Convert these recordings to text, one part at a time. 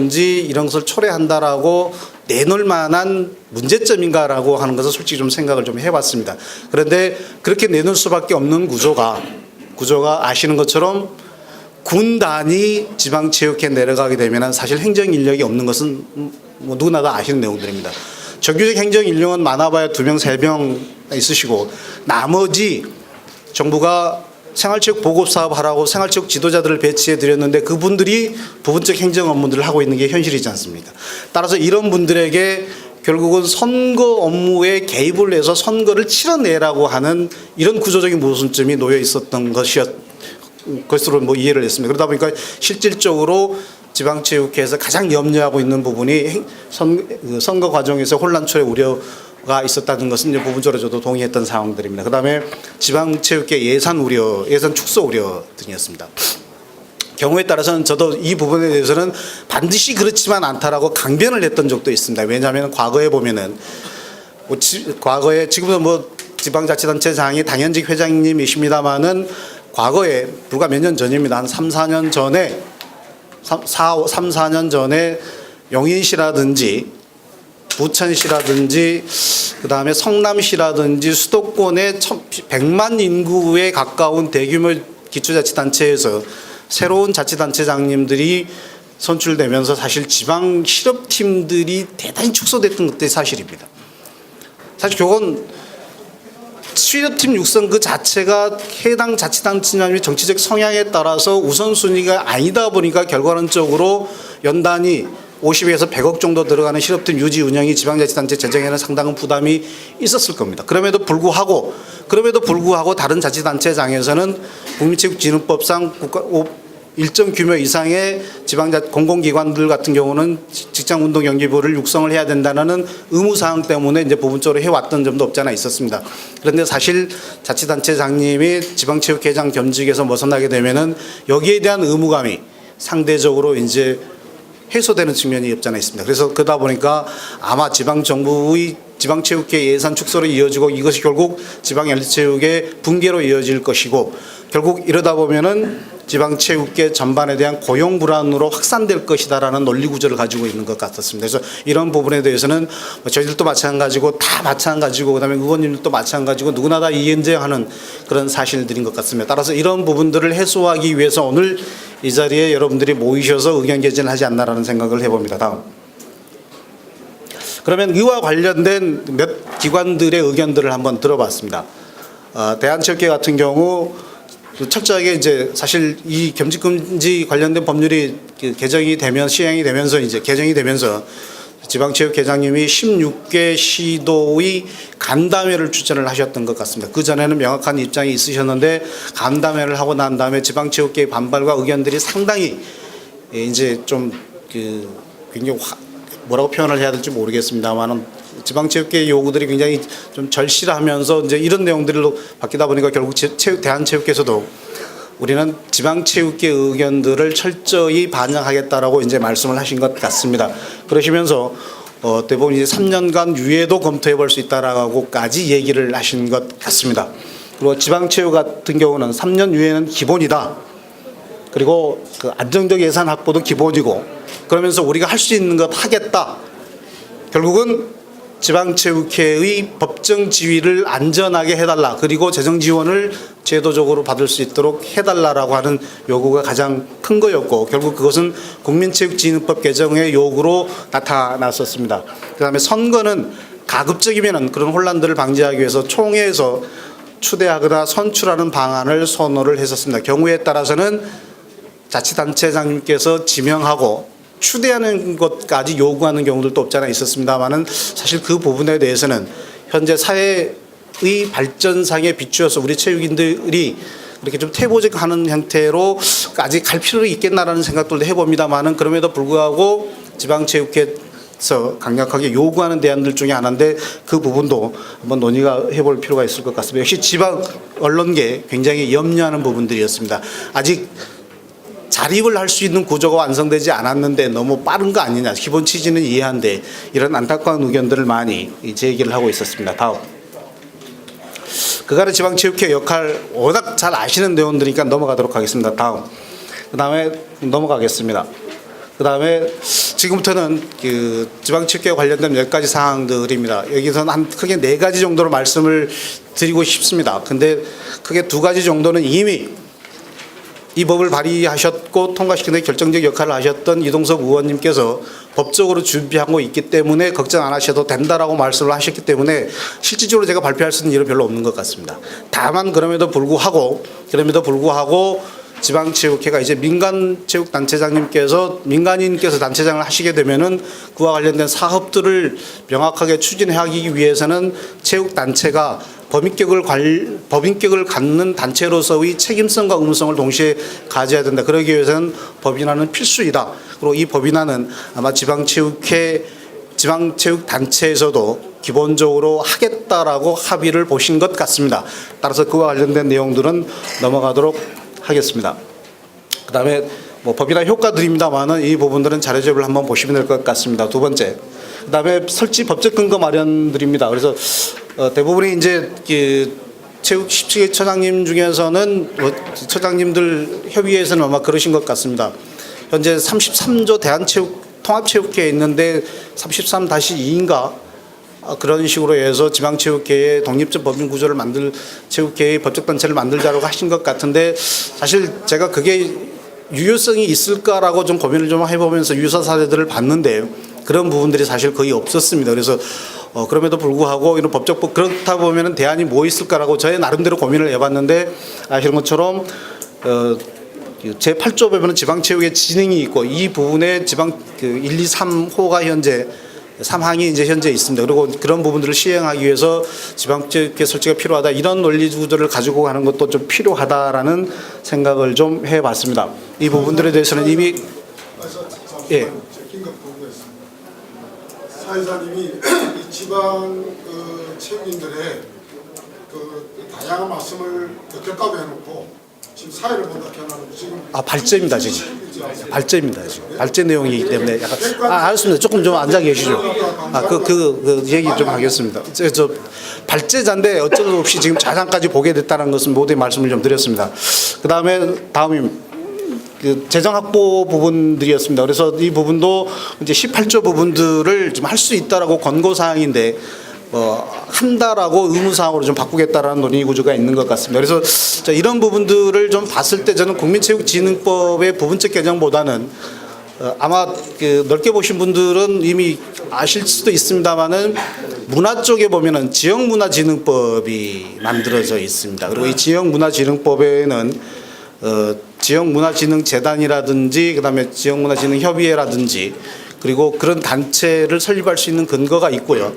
지 이런 것을 초래한다라고 내놓을 만한 문제점인가라고 하는 것을 솔직히 좀 생각을 좀 해봤습니다. 그런데 그렇게 내놓을 수밖에 없는 구조가 아시는 것처럼 군 단위 지방체육회 내려가게 되면 사실 행정 인력이 없는 것은 뭐 누구나 다 아시는 내용들입니다. 정규직 행정 인력은 많아봐야 2명, 3명 있으시고 나머지 정부가 생활체육 보급사업 하라고 생활체육 지도자들을 배치해 드렸는데 그분들이 부분적 행정 업무들을 하고 있는 게 현실이지 않습니까? 따라서 이런 분들에게 결국은 선거 업무에 개입을 해서 선거를 치러내라고 하는 이런 구조적인 모순점이 놓여 있었던 것으로 뭐 이해를 했습니다. 그러다 보니까 실질적으로 지방체육회에서 가장 염려하고 있는 부분이 선거 과정에서 혼란 초래 우려가 있었다는 것은 이제 부분적으로 저도 동의했던 상황들입니다. 그다음에 지방체육회 예산 축소 우려 등이었습니다. 경우에 따라서는 저도 이 부분에 대해서는 반드시 그렇지만 않다라고 강변을 했던 적도 있습니다. 왜냐하면 과거에 보면은 과거에 지금은 뭐 지방자치단체장이 당연직 회장님이십니다만은 과거에 불과 몇 년 전입니다. 한 3, 4년 전에 용인시라든지 부천시라든지 그다음에 성남시라든지 수도권의 100만 인구에 가까운 대규모 기초자치단체에서 새로운 자치단체장님들이 선출되면서 사실 지방 실업팀들이 대단히 축소됐던 것들이 사실입니다. 사실 그건 실업팀 육성 그 자체가 해당 자치단체장님의 정치적 성향에 따라서 우선순위가 아니다 보니까 결과론적으로 연단이 50에서 100억 정도 들어가는 실업팀 유지 운영이 지방자치단체 재정에는 상당한 부담이 있었을 겁니다. 그럼에도 불구하고 다른 자치단체장에서는 국민체육진흥법상 일정 규모 이상의 공공기관들 같은 경우는 직장운동경기부를 육성을 해야 된다는 의무사항 때문에 이제 부분적으로 해왔던 점도 없지 않아 있었습니다. 그런데 사실 자치단체장님이 지방체육회장 겸직에서 벗어나게 되면은 여기에 대한 의무감이 상대적으로 이제 해소되는 측면이 없지 않아 있습니다. 그래서 그러다 보니까 아마 지방정부의 지방체육회 예산 축소로 이어지고 이것이 결국 지방연립체육의 붕괴로 이어질 것이고 결국 이러다 보면은 지방체육계 전반에 대한 고용 불안으로 확산될 것이다라는 논리 구조를 가지고 있는 것 같았습니다. 그래서 이런 부분에 대해서는 저희들도 마찬가지고 다 마찬가지고 그다음에 의원님들도 마찬가지고 누구나 다 이행하는 그런 사실들인 것 같습니다. 따라서 이런 부분들을 해소하기 위해서 오늘 이 자리에 여러분들이 모이셔서 의견 개진을 하지 않나라는 생각을 해봅니다. 다음. 그러면 이와 관련된 몇 기관들의 의견들을 한번 들어봤습니다. 대한체육회 같은 경우 철저하게 이제 사실 이 겸직금지 관련된 법률이 개정이 되면서 지방체육회장님이 16개 시도의 간담회를 추천을 하셨던 것 같습니다. 그전에는 명확한 입장이 있으셨는데 간담회를 하고 난 다음에 지방체육계의 반발과 의견들이 상당히 이제 좀 굉장히 뭐라고 표현을 해야 될지 모르겠습니다만은 지방체육계 요구들이 굉장히 좀 절실하면서 이제 이런 내용들로 바뀌다 보니까 결국 대한체육회에서도 우리는 지방체육계 의견들을 철저히 반영하겠다라고 이제 말씀을 하신 것 같습니다. 그러시면서 대부분 이제 3년간 유예도 검토해 볼 수 있다라고까지 얘기를 하신 것 같습니다. 그리고 지방체육 같은 경우는 3년 유예는 기본이다. 그리고 그 안정적 예산 확보도 기본이고 그러면서 우리가 할 수 있는 것 하겠다. 결국은 지방체육회의 법정 지위를 안전하게 해달라. 그리고 재정 지원을 제도적으로 받을 수 있도록 해달라라고 하는 요구가 가장 큰 거였고 결국 그것은 국민체육진흥법 개정의 요구로 나타났었습니다. 그다음에 선거는 가급적이면은 그런 혼란들을 방지하기 위해서 총회에서 추대하거나 선출하는 방안을 선호를 했었습니다. 경우에 따라서는 자치단체장님께서 지명하고 추대하는 것까지 요구하는 경우들도 없지 않아 있었습니다만은 사실 그 부분에 대해서는 현재 사회의 발전상에 비추어서 우리 체육인들이 이렇게 좀 태보직하는 형태로까지 갈 필요가 있겠나라는 생각들도 해봅니다만은 그럼에도 불구하고 지방체육회에서 강력하게 요구하는 대안들 중에 하나인데 그 부분도 한번 논의가 해볼 필요가 있을 것 같습니다. 역시 지방 언론계 굉장히 염려하는 부분들이었습니다. 아직 자립을 할 수 있는 구조가 완성되지 않았는데 너무 빠른 거 아니냐. 기본 취지는 이해한데 이런 안타까운 의견들을 많이 제기를 하고 있었습니다. 다음. 그간의 지방체육회 역할 워낙 잘 아시는 내용들이니까 넘어가도록 하겠습니다. 다음. 그 다음에 넘어가겠습니다. 그 다음에 지금부터는 그 지방체육회 관련된 몇 가지 사항들입니다. 여기서는 한 크게 4가지 정도로 말씀을 드리고 싶습니다. 근데 크게 2가지 정도는 이미 이 법을 발의하셨고 통과시키는 데 결정적 역할을 하셨던 이동석 의원님께서 법적으로 준비하고 있기 때문에 걱정 안 하셔도 된다라고 말씀을 하셨기 때문에 실질적으로 제가 발표할 수 있는 일은 별로 없는 것 같습니다. 다만 그럼에도 불구하고 지방체육회가 이제 민간체육단체장님께서 민간인께서 단체장을 하시게 되면은 그와 관련된 사업들을 명확하게 추진하기 위해서는 체육단체가 법인격을 갖는 단체로서의 책임성과 의무성을 동시에 가져야 된다. 그러기 위해서는 법인화는 필수이다. 그리고 이 법인화는 아마 지방체육단체에서도 기본적으로 하겠다라고 합의를 보신 것 같습니다. 따라서 그와 관련된 내용들은 넘어가도록 하겠습니다. 그다음에 뭐 법이나 효과들입니다만은 이 부분들은 자료집을 한번 보시면 될 것 같습니다. 2번째. 그다음에 설치 법적 근거 마련들입니다. 그래서 대부분이 이제 체육 17개 처장님 중에서는 처장님들 협의회에서는 아마 그러신 것 같습니다. 현재 33조 통합체육회에 있는데 33-2인가 그런 식으로 해서 지방체육회의 독립적 법인 구조를 체육회의 법적단체를 만들자라고 하신 것 같은데 사실 제가 그게 유효성이 있을까라고 좀 고민을 좀 해보면서 유사 사례들을 봤는데 그런 부분들이 사실 거의 없었습니다. 그래서 그럼에도 불구하고 이런 그렇다 보면은 대안이 뭐 있을까라고 저의 나름대로 고민을 해봤는데 아시는 것처럼 제8조 보면은 지방체육의 진흥이 있고 이 부분에 지방 1, 2, 3호가 현재 3항이 이제 현재 있습니다. 그리고 그런 부분들을 시행하기 위해서 지방체육회 설치가 필요하다. 이런 논리 구조를 가지고 가는 것도 좀 필요하다라는 생각을 좀 해봤습니다. 이 부분들에 대해서는 이미 예. 사회자님이 이 지방 체육인들의 다양한 말씀을 겪었다고 해놓고 지금 사회를 본다 해놓고 지금 발제입니다 지금. 발제입니다 지금. 발제 내용이기 때문에 약간 알겠습니다. 조금 좀 앉아 계시죠. 그 얘기 좀 하겠습니다. 저 발제자인데 어쩔 수 없이 지금 자산까지 보게 됐다는 것은 모두 말씀을 좀 드렸습니다. 다음이 재정 확보 부분들이었습니다. 그래서 이 부분도 이제 18조 부분들을 좀 할 수 있다라고 권고 사항인데 한다라고 의무사항으로 좀 바꾸겠다라는 논의 구조가 있는 것 같습니다. 그래서 이런 부분들을 좀 봤을 때 저는 국민체육진흥법의 부분적 개정보다는 아마 넓게 보신 분들은 이미 아실 수도 있습니다만은 문화 쪽에 보면은 지역문화진흥법이 만들어져 있습니다. 그리고 이 지역문화진흥법에는 지역문화진흥재단이라든지 그다음에 지역문화진흥협의회라든지 그리고 그런 단체를 설립할 수 있는 근거가 있고요.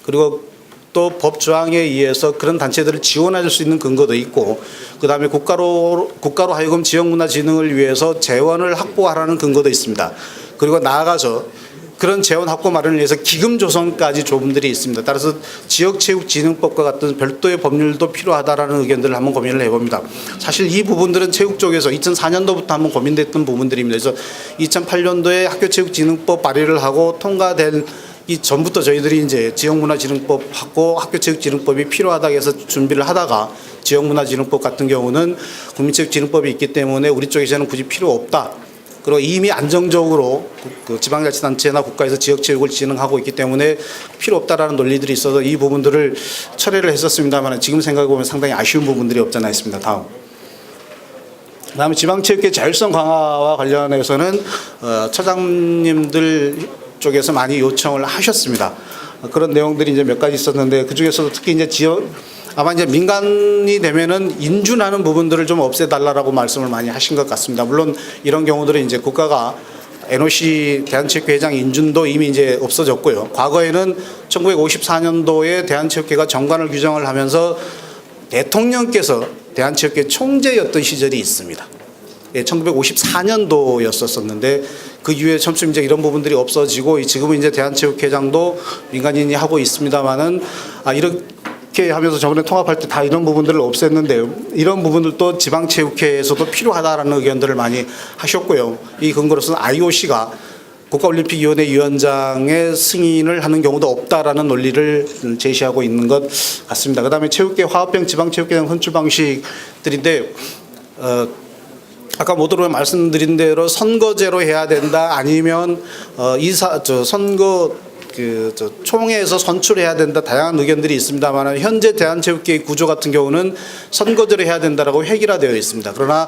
그리고 또 법 조항에 의해서 그런 단체들을 지원할 수 있는 근거도 있고 그다음에 국가로 하여금 지역문화진흥을 위해서 재원을 확보하라는 근거도 있습니다. 그리고 나아가서 그런 재원 확보 마련을 위해서 기금 조성까지 조문들이 있습니다. 따라서 지역체육진흥법과 같은 별도의 법률도 필요하다라는 의견들을 한번 고민을 해봅니다. 사실 이 부분들은 체육 쪽에서 2004년도부터 한번 고민됐던 부분들입니다. 그래서 2008년도에 학교체육진흥법 발의를 하고 통과된 이 전부터 저희들이 이제 지역문화진흥법하고 학교체육진흥법이 필요하다고 해서 준비를 하다가 지역문화진흥법 같은 경우는 국민체육진흥법이 있기 때문에 우리 쪽에서는 굳이 필요 없다. 그리고 이미 안정적으로 지방자치단체나 국가에서 지역체육을 진흥하고 있기 때문에 필요 없다라는 논리들이 있어서 이 부분들을 철회를 했었습니다만 지금 생각해 보면 상당히 아쉬운 부분들이 없잖아 있습니다. 다음에 지방체육회 자율성 강화와 관련해서는 처장님들 쪽에서 많이 요청을 하셨습니다. 그런 내용들이 이제 몇 가지 있었는데 그 중에서도 특히 이제 아마 이제 민간이 되면은 인준하는 부분들을 좀 없애달라고 말씀을 많이 하신 것 같습니다. 물론 이런 경우들은 이제 국가가 NOC 대한체육회장 인준도 이미 이제 없어졌고요. 과거에는 1954년도에 대한체육회가 정관을 규정을 하면서 대통령께서 대한체육회 총재였던 시절이 있습니다. 1954년도였었는데 그 이후에 점점 이제 이런 부분들이 없어지고 지금은 이제 대한체육회장도 민간인이 하고 있습니다만은 이렇게 하면서 저번에 통합할 때 다 이런 부분들을 없앴는데요. 이런 부분들도 지방체육회에서도 필요하다라는 의견들을 많이 하셨고요. 이 근거로서는 IOC가 국가올림픽위원회 위원장의 승인을 하는 경우도 없다라는 논리를 제시하고 있는 것 같습니다. 그다음에 체육계 화합형 지방체육회장 선출 방식들인데 아까 모두로 말씀드린 대로 선거제로 해야 된다 아니면 총회에서 선출해야 된다 다양한 의견들이 있습니다만 현재 대한체육계의 구조 같은 경우는 선거제로 해야 된다라고 획일화되어 있습니다. 그러나